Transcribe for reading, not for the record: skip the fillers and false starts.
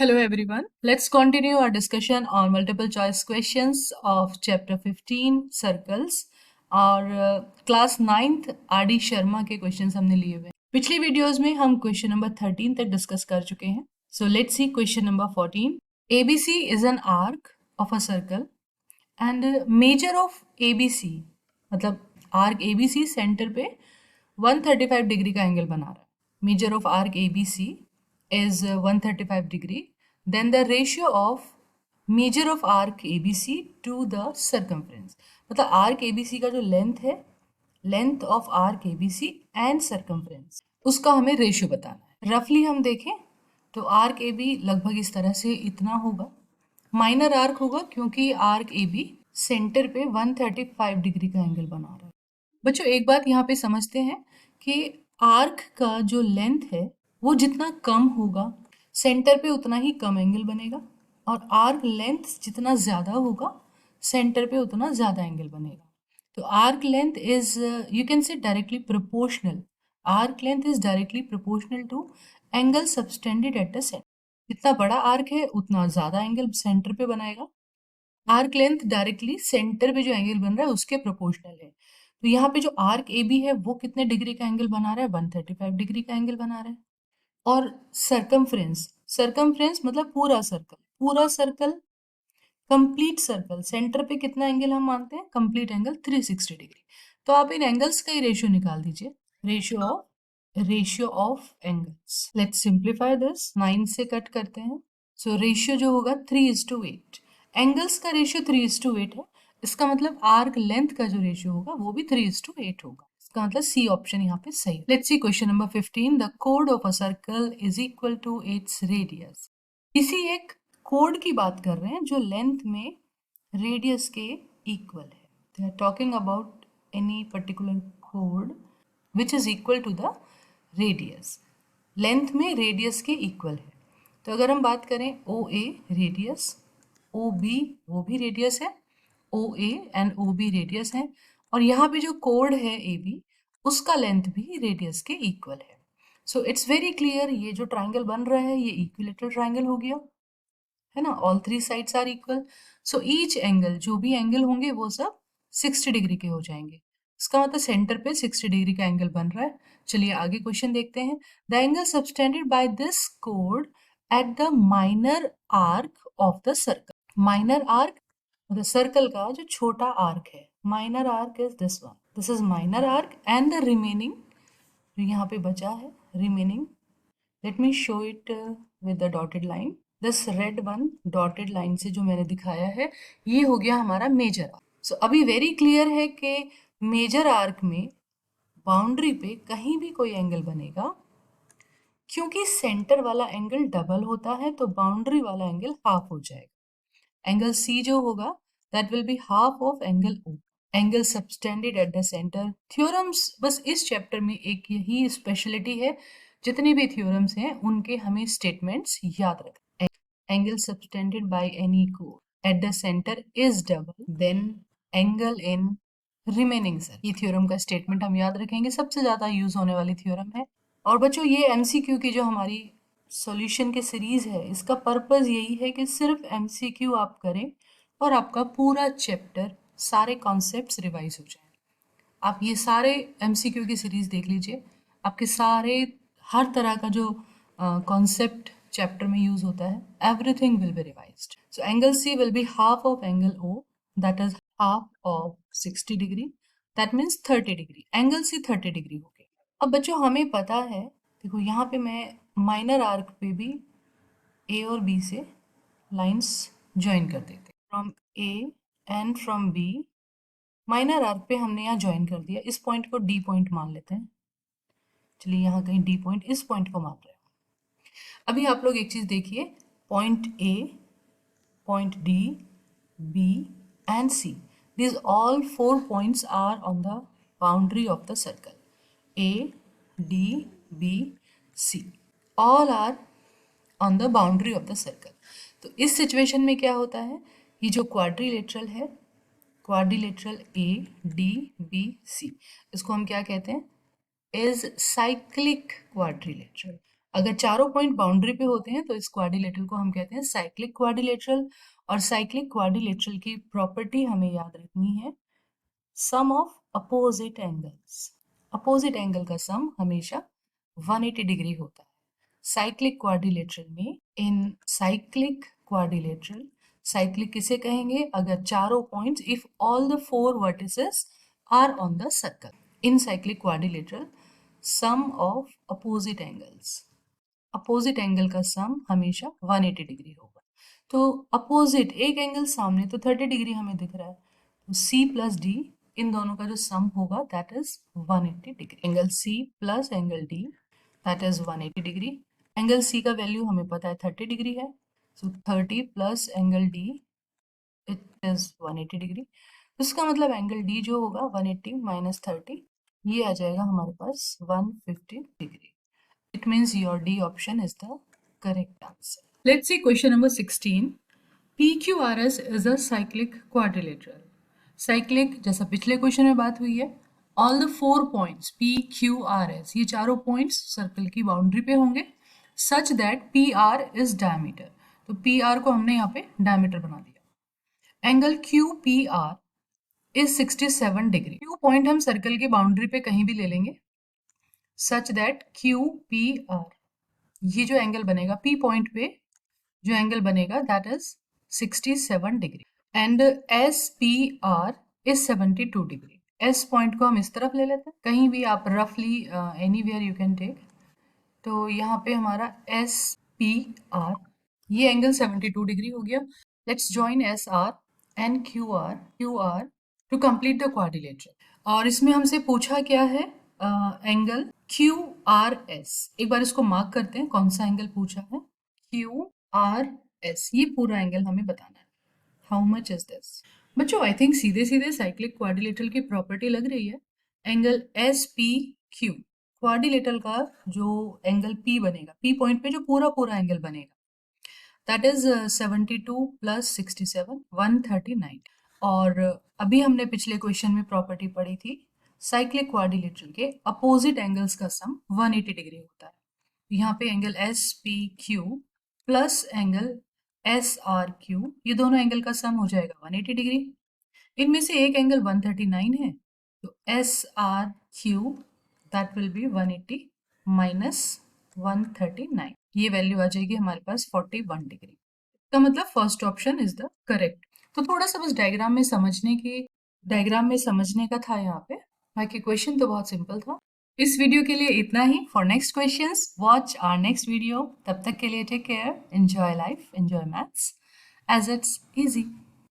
Hello everyone. Let's continue our discussion on multiple choice questions of chapter 15 circles और class 9th RD. Sharma के questions हमने लिए हुए हैं। पिछली वीडियोस में हम क्वेश्चन नंबर 13 तक डिस्कस कर चुके हैं। So let's see question number 14. ABC is an arc of a circle and measure of ABC मतलब आर्क ABC सेंटर पे 135 डिग्री का एंगल बना रहा है. Measure of arc ABC is 135 degree. Then the ratio of measure of arc ABC to the circumference. मतलब arc ABC का जो length है, length of arc ABC and circumference, उसका हमें रेशियो बताना है. रफली हम देखें तो आर्क AB लगभग इस तरह से इतना होगा. माइनर आर्क होगा क्योंकि आर्क AB सेंटर पे 135 डिग्री का एंगल बना रहा है. बच्चों एक बात यहाँ पे समझते हैं कि आर्क का जो लेंथ है वो जितना कम होगा सेंटर पे उतना ही कम एंगल बनेगा, और आर्क लेंथ जितना ज़्यादा होगा सेंटर पे उतना ज़्यादा एंगल बनेगा. तो arc length is you can say directly proportional. Arc length is directly proportional to angle subtended at the centre. जितना बड़ा आर्क है उतना ज़्यादा एंगल सेंटर पे बनाएगा. आर्क लेंथ डायरेक्टली सेंटर पे जो एंगल बन रहा है उसके प्रोपोर्शनल है. तो यहाँ पे जो आर्क ए बी है वो कितने डिग्री का एंगल बना रहा है? 135 डिग्री का एंगल बना रहा है. और सरकमफ्रेंस, सरकमफ्रेंस मतलब पूरा सर्कल, पूरा सर्कल, कंप्लीट सर्कल, सेंटर पे कितना एंगल हम मानते हैं? Complete angle 360 degree. तो आप इन एंगल्स का ही रेशियो निकाल दीजिए. Ratio of angles. Let's simplify this. 9 से कट करते हैं. सो रेशियो जो होगा 3:8. एंगल्स का रेशियो 3:8 है. इसका मतलब आर्क लेंथ का जो रेशियो होगा वो भी 3:8 होगा. इसका मतलब सी ऑप्शन यहाँ पे सही. Let's see question number 15. The कोड of a circle is equal to its radius. इसी एक कोड की बात कर रहे हैं जो लेंथ में रेडियस के इक्वल है. They are talking about any particular कोड which is equal to the radius. Length में रेडियस के इक्वल है. तो अगर हम बात करें ओ ए रेडियस, ओ बी वो भी रेडियस है, O A and O B radius है, और यहाँ पे जो कोड है ए बी उसका लेंथ भी रेडियस के इक्वल है. सो इट्स वेरी क्लियर, ये जो ट्राइंगल बन रहा है ये इक्विलेटरल ट्राइंगल हो गया है ना. All three sides are equal. So each angle, जो भी एंगल होंगे वो सब 60 डिग्री के हो जाएंगे. इसका मतलब सेंटर पे 60 डिग्री का एंगल बन रहा है. चलिए आगे क्वेश्चन देखते हैं. The angle subtended by this code at the minor arc of the circle. Minor arc मतलब सर्कल का जो छोटा आर्क है. Minor arc is this one. This is minor arc and the remaining जो यहाँ पे बचा है remaining, let me show it with the dotted line. This red one dotted line से जो मैंने दिखाया है ये हो गया हमारा मेजर आर्क. सो अभी वेरी क्लियर है कि मेजर आर्क में बाउंड्री पे कहीं भी कोई एंगल बनेगा, क्योंकि सेंटर वाला एंगल डबल होता है तो बाउंड्री वाला एंगल हाफ हो जाएगा. एंगल सी जो होगा that will be half of angle O. Angle subtended at the centre. Theorems बस इस चैप्टर में एक यही स्पेशलिटी है, जितने भी थ्योरम्स हैं उनके हमें स्टेटमेंट्स याद रखें. एंगल सबटेंडेड बाय एनी कोड at the centre is double than angle in remaining circle. ये थ्योरम का स्टेटमेंट हम याद रखेंगे, सबसे ज्यादा यूज होने वाली थ्योरम है. और बच्चों ये एमसीक्यू की जो हमारी सॉल्यूशन के सीरीज है इसका पर्पस यही है कि सिर्फ एमसीक्यू आप करें और आपका पूरा चैप्टर सारे कॉन्सेप्ट्स रिवाइज हो जाए. आप ये सारे एमसीक्यू की सीरीज देख लीजिए, आपके सारे हर तरह का जो कॉन्सेप्ट चैप्टर में यूज होता है everything will be revised. So angle C will be half of angle O, that is half of 60 degree, that means 30 degree. Angle C 30 degree हो गई. अब बच्चों हमें पता है, देखो यहाँ पे मैं माइनर आर्क पे भी ए और बी से लाइंस ज्वाइन कर देते. From A and from B minor arc पे हमने यहाँ ज्वाइन कर दिया. इस पॉइंट को डी पॉइंट मान लेते हैं. चलिए यहाँ कहीं डी पॉइंट, इस पॉइंट को मान रहे हैं. अभी आप लोग एक चीज देखिए, point A, point D, B and C, these all four points are on the boundary of the circle. A, D, B, C all are on the boundary of the circle. तो इस सिचुएशन में क्या होता है, ये जो quadrilateral है, quadrilateral A, D, B, C, इसको हम क्या कहते हैं? Is cyclic quadrilateral. अगर चारों पॉइंट बाउंड्री पे होते हैं तो इस क्वाड्रिलेटरल को हम कहते हैं साइक्लिक क्वाड्रिलेटरल। और साइक्लिक क्वाड्रिलेटरल की प्रॉपर्टी हमें याद रखनी है, sum of opposite angles. Opposite angle का सम हमेशा 180 डिग्री होता है साइक्लिक क्वाड्रिलेटरल में। इन साइक्लिक क्वाड्रिलेटरल, साइक्लिक किसे कहेंगे? अगर चारों points, if all the 4 vertices are on the circle. In cyclic quadrilateral sum of opposite angles, opposite angle का सम हमेशा 180 डिग्री होगा। तो अपोजिट एक एंगल सामने तो 30 डिग्री हमें दिख रहा है, तो C प्लस D, इन दोनों का जो सम होगा that is 180 degree. Angle C plus angle D that is 180 degree. Angle C का वैल्यू हमें पता है 30 डिग्री है, सो 30 plus angle D it is 180 degree. इसका मतलब एंगल D जो होगा 180 माइनस 30, ये आ जाएगा हमारे पास 150 degree. It means your D option is the correct answer. Let's see question number 16. PQRS is a cyclic quadrilateral. Cyclic जैसा पिछले क्वेश्चन में बात हुई है, all the 4 points PQRS, ये चारों पॉइंट्स सर्कल की बाउंड्री पे होंगे such that PR is diameter. तो PR को हमने यहाँ पे डायमीटर बना दिया। Angle QPR is 67 degree. Q point हम सर्कल की बाउंड्री पे कहीं भी ले लेंगे सच दैट QPR, ये जो एंगल बनेगा P पॉइंट पे, जो एंगल बनेगा that is 67 degree and SPR is 72 degree. S point को हम इस तरफ ले लेते हैं, कहीं भी आप रफली एनीवेयर यू कैन टेक। तो यहाँ पे हमारा SPR, ये एंगल 72 डिग्री हो गया। Let's join SR and QR to complete the quadrilateral. और इसमें हमसे पूछा क्या है? Angle QRS। एक बार इसको मार्क करते हैं, कौन सा एंगल पूछा है? QRS, ये पूरा एंगल हमें बताना है। How much is this? बच्चों आई थिंक सीधे सीधे साइक्लिक क्वाड्रिलेटरल की प्रॉपर्टी लग रही है। एंगल SPQ, क्वाड्रिलेटरल का जो एंगल P बनेगा, P पॉइंट पे जो पूरा पूरा एंगल बनेगा दैट इज 72 प्लस 67 139। और अभी हमने पिछले क्वेश्चन में प्रॉपर्टी पढ़ी थी, साइक्लिक क्वाड्रिलेटरल के अपोजिट एंगल्स का सम 180 डिग्री होता है। यहाँ पे angle SPQ plus angle SRQ, ये दोनों एंगल का सम हो जाएगा 180 डिग्री। इनमें से एक एंगल 139 है, तो SRQ that will B 180 minus 139, ये वैल्यू आ जाएगी हमारे पास 41 डिग्री। इसका मतलब first option is the correct. तो थोड़ा सा बस डायग्राम में समझने का था यहाँ पे, बाकी क्वेश्चन तो बहुत सिंपल था। इस वीडियो के लिए इतना ही। For next questions watch our next video. तब तक के लिए take care, enjoy life, enjoy maths as it's easy.